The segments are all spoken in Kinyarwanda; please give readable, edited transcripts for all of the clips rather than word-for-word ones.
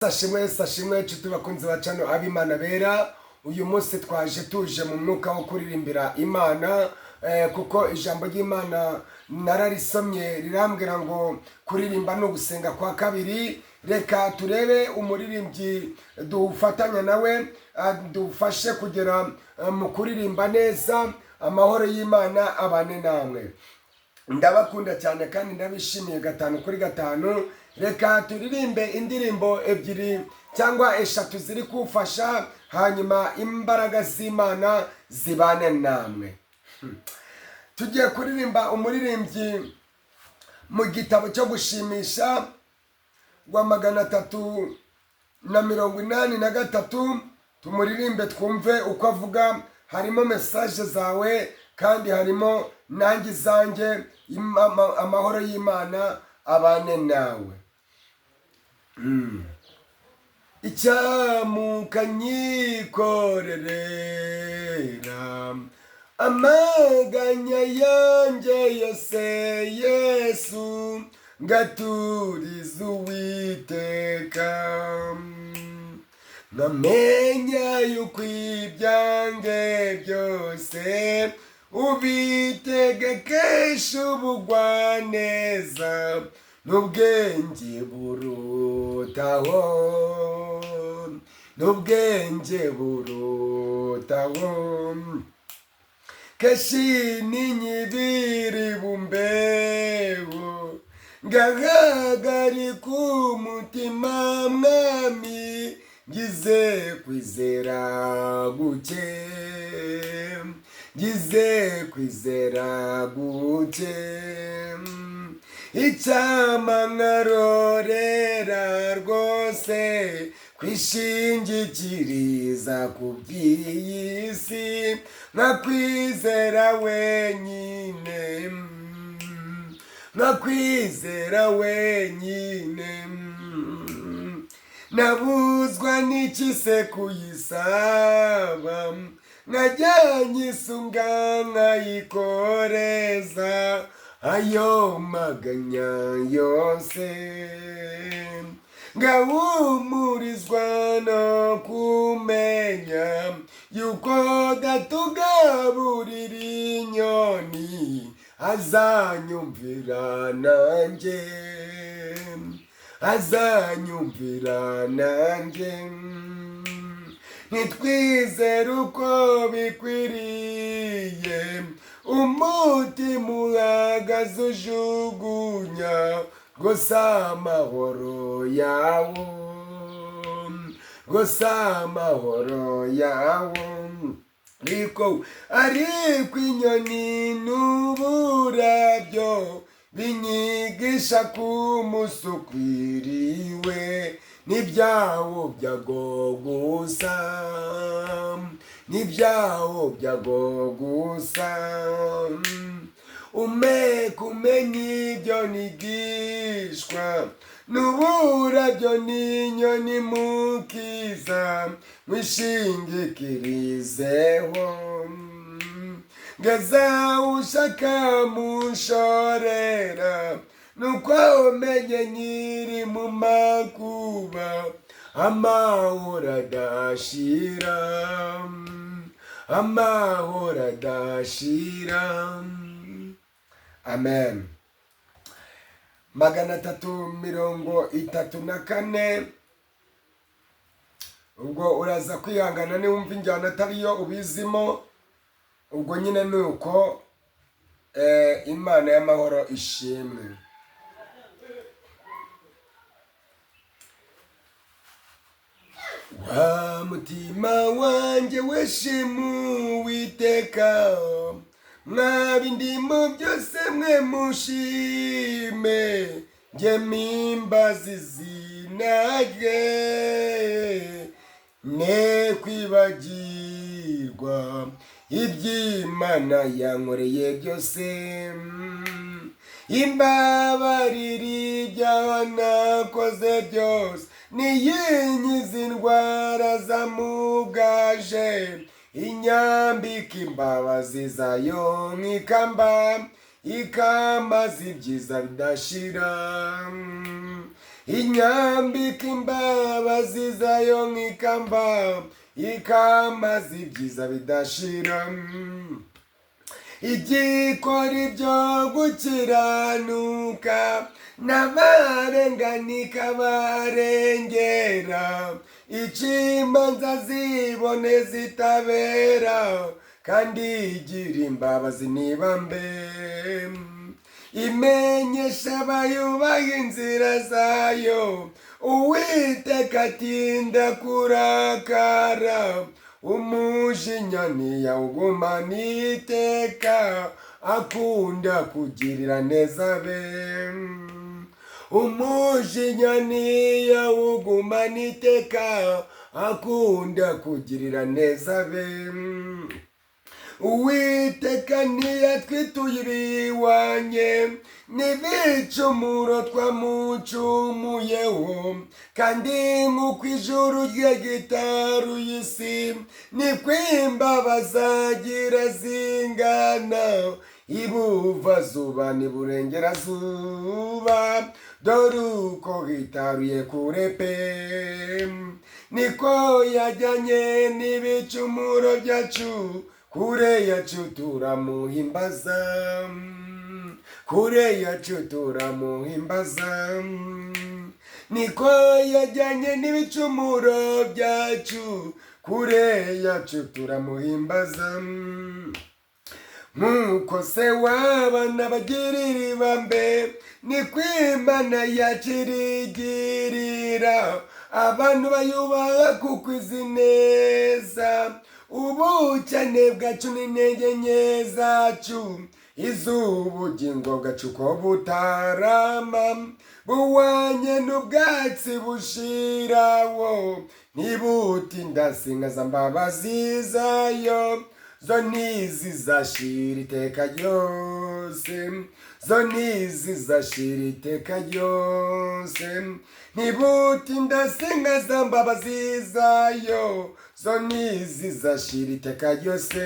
Sashimwe nshuti bakunzi bacano ab'Imana bera. Uyu munsi twaje tuje mu mwuka wo kuririmbira Imana, kuko ijambo ry'Imana nararisomye rirambwira ngo kuririmba no gusenga kwa kabiri. Reka turebe umuririmbyi dufatanya nawe dufashe kugera mu kuririmba neza. Amahoro y'Imana abane namwe. Ndabakunda cyane kandi ndabishimiye 5 kuri 5. Reka turirimbe indirimbo ebyiri cyangwa eshatu ziri kufasha, hanyuma imbaraga z'Imana zibane namwe. Tugiye kuririmba umuririmbyi mu gitabo cyo gushimisha wa 383. Tumuririmbe twumve uko avuga. Harimo message zawe kandi harimo nangi zanjye. Amahoro y'Imana abane nawe. Icyamukanyikorerera amaganya yanjye yose, Yesu ngaturiza Uwiteka. Nkamenya yuko ibyanjye byose ubitegekesha ubugwaneza, n'ubwenge burutaho, n'ubwenge burutaho. Keshi ninyibiri bumbeho, ngahagarika umutima mwami, ngize kwizera guke, ngize kwizera guke. Icyama nkarorera rwose kwishingikiriza ku by'iyi si, nkakwizera wenyine, nkakwizera wenyine. Nabuzwa n'iki se kuyisaba, nkajyanye isunga nkayikoreza ayo maganya yose. Ngahumurizwa no kumenya yuko datugaburira inyoni azanyumvira nanjye, azanyumvira nanjye. Nitwizere uko bikwiriye, umutima uhagaze ujugunya, gusa amahoro yawo, gusa amahoro yawo. Ariko inyoni n'uburabyo binyigisha kumusukwiriwe, n'ibyawo byago gusa, n'ibyawo byago gusa. Kumenya ibyo nigishwa, n'uburabyo n'inyoni mukiza, mwishingikirizeho. Ngaza ushaka mushorera, nuko umenye nyiri mu makuba, amahoro adashira, amahoro adashira. Amen. 334. Ubwo uraza kwihangana niwumva injyana atariyo ubizimo. Ubwo nyine nuko Imana y'amahoro ishimwe. Wa mutima wanjye weshimu Uwiteka, mwabindimo byose mwe mushime, nge mpimbaza izina rye, ne kwibagirwa iby'Imana yankoreye byose. Imbabarira ibyaha nakoze byose, niyinkiza indwara zamugaje, inyambika imbabazi zayo nk'ikamba, ikamaza ibyiza bidashira. inyambika imbabazi zayo nk'ikamba, ikamaza ibyiza bidashira, igikora ibyo gukiranuka, n'abarengana ikabarengera, imanza zibone zitabera, kandi igira imbabazi n'ibambe, imenyesha abayubaha inzira zayo, Uwiteka atinda kurakara, umujinya ntiyawugumana iteka, akunda kugirira neza be, umujinya ntiyawugumana iteka, akunda kugirira neza be. Uwiteka ntiyatwituye ibiwanye, n'ibicumuro twamucumuyeho, kandi nk'uko ijuru rye gitaruye isi, niko imbabazi agira zingana, ibuvazuba n'iburengerazuba, dore uko hitaruye kure pe, niko yajyanye n'ibicumuro byacu kure yacu turamuhimbaza, kure yacu turamuhimbaza, niko yajyanye n'ibicumuro byacu kure yacu turamuhimbaza. Nk'uko se w'abana bagirira ibambe, niko Imana yacu irigirira abantu bayubaha kuko izi neza, ubukene bwacu n'intege nke zacu, iz'ubugingo bwacu ko butarama, buwanye n'ubwatsi bushirawo, ntibutinda sinkaza mbabazi zayo, zo ntizizashira iteka ryose, zo ntizizashira iteka ryose, ntibutinda sinkaza mbabazi zayo, zo ntizizashira iteka ryose.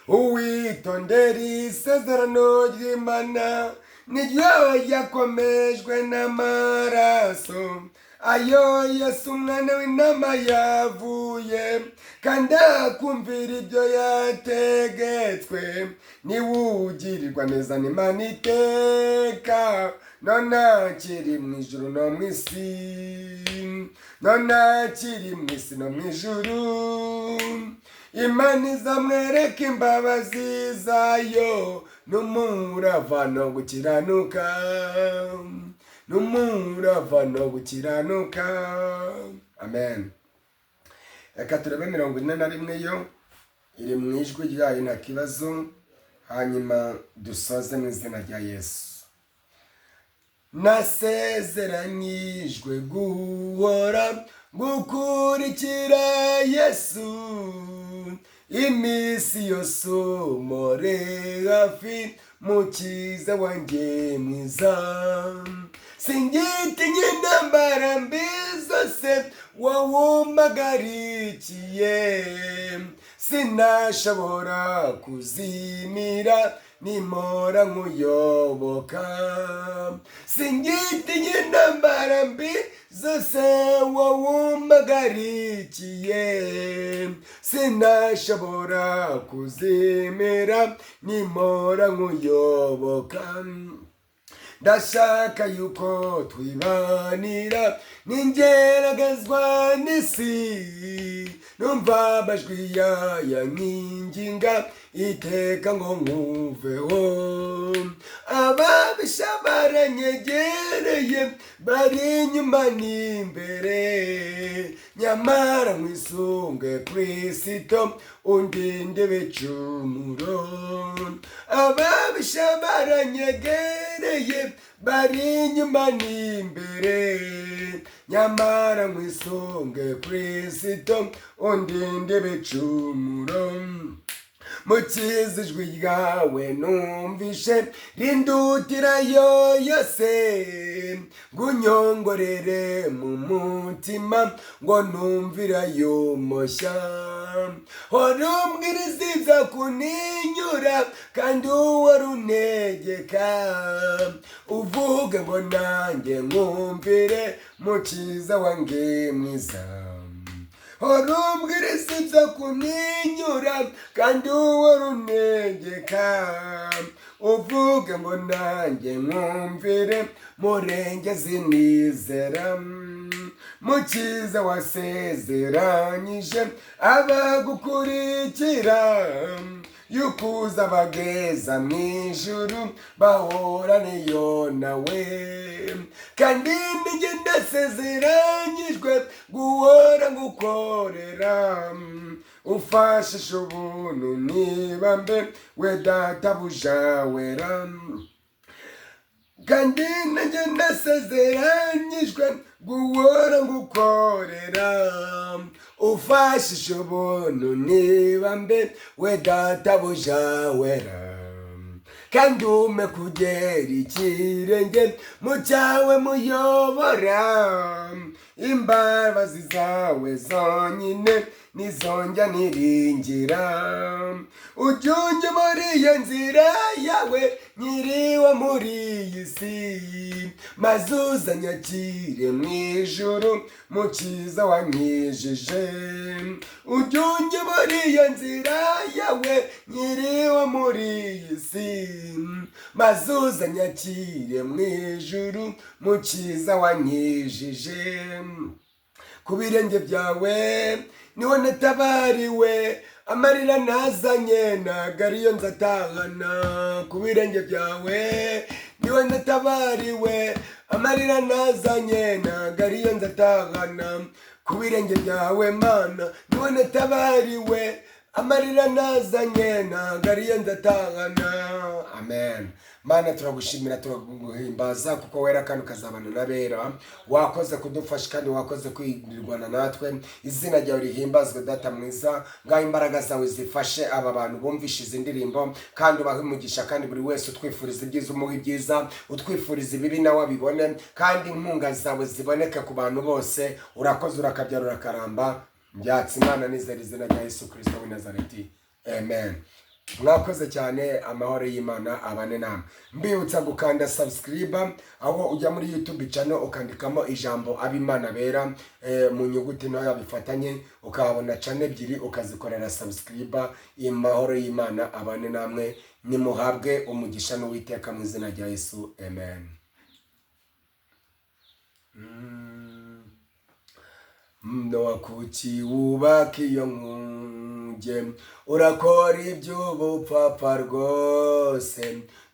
Uwitondera isezerano ry'Imana, niryo yakomejwe n'amaraso, ayo Yesu umwana w'intama yavuye, kandi akumvira ibyo yategetswe, niwe ugirirwa neza n'Imana iteka, none akiri mu ijuru no mu isi, none akiri mu isi no mu ijuru, Imana izamwereka imbabazi zayo, n'umurava no gukiranuka, n'umurava no gukiranuka. Amen. Reka turebe 41 yo, iri mu ijwi ryayo nta kibazo, hanyuma dusoze mu izina rya Yesu. Nasezeranyijwe guhora gukurikira Yesu, iminsi yose umore hafi, mukiza wanjye mwiza, singitinya intambara mbi zose wawumpagarikiye, sinashobora kuzimira nimora nkuyoboka, singitinya intambara mbi zose wawumpagarikiye, sinashobora kuzimira nimora nkuyoboka. Ndashaka yuko twibanira n'ingeragezwa n'isi, numva amajwi yankinginga iteka ngo nkumveho, ababisha baranyegereye bari inyuma n'imbere, nyamara nkwisunge Kristo undinde ibicumuro, ababisha baranyegereye bari inyuma n'imbere, nyamara nkwisunge Kristo undinde ibicumuro. mukiza ijwi ryawe numvishe rindutirayo yose ngunyongorere mu mutima ngo numvirayo moshya hora umbwiriza ibyo kuninyura kandi uwo runtegeka uvuge ngo nanjye nkumvire mukiza wanjye mwiza hora umbwiriza ibyo kuninyura kandi uwo runtegeka uvuge ngo nanjye nkumvire murengezi nizera mukiza wasezeranyije abagukurikira yukuza bageza mu ijuru bahoraniyo nawe kandi nijye ndasezeranyijwe guhora ngukorera ufashisha ubuntu niba mbe we databuja wera kandi nijye ndasezeranyijwe guhora ngukorera ufashisha ubuntu niba mbe we databuja wera kandi ume kugera ikirenge mu cyawe muyobora imbabazi zawe zonyine nizonjya niringira ujyunge muri iyo nzira yawe nyiriwe muri iyi si maze uzanyakire mu ijuru mukiza wankijije ujyunge muri iyo nzira yawe nyiriwe muri iyi si maze uzanyakire mu ijuru mukiza wankijije ku birenge byawe niho natabariwe amarira nazanye ntago ariyo nzatahana ku birenge byawe niho natabariwe amarira nazanye ntago ariyo nzatahana ku birenge byawe mana niho natabariwe amarira nazanye ntago ariyo nzatahana amen. Mana turagushimira turaguhimbaza kuko wera kandi ukazabana n'abera wakoze kudufasha kandi wakoze kwirwana natwe izina ryawe rihimbazwe data mwiza ngaho imbaraga zawe zifashe aba bantu bumvishe izi ndirimbo kandi ubahe umugisha kandi buri wese utwifuriza ibyiza umuha ibyiza utwifuriza ibibi nawe abibone kandi inkunga zawe ziboneke ku bantu bose urakoze urakabyara urakaramba mbyatsi Imana nizera izina rya Yesu Kristo w'i Nazareti amen. Mwakoze cyane amahoro y'Imana abane namwe mbibutsa gukanda subscribe aho ujya muri YouTube channel ukandikamo ijambo abimana bera mu nyuguti ntoya bifatanye ukabona channel ebyiri ukazikorera subscribe imahoro y'Imana abane namwe nimuhabwe umugisha n'Uwiteka mu izina rya Yesu amen. Mno kuki wubaka iyo nkuge urakora iby'ubupfapfa rwose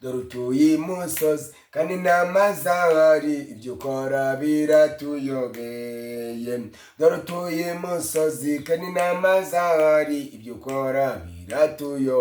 dore utuye imusozi kandi n'amazahari ibyo ukora biratuyobeye dore utuye imusozi kandi n'amazahari ibyo ukora biratuyobeye.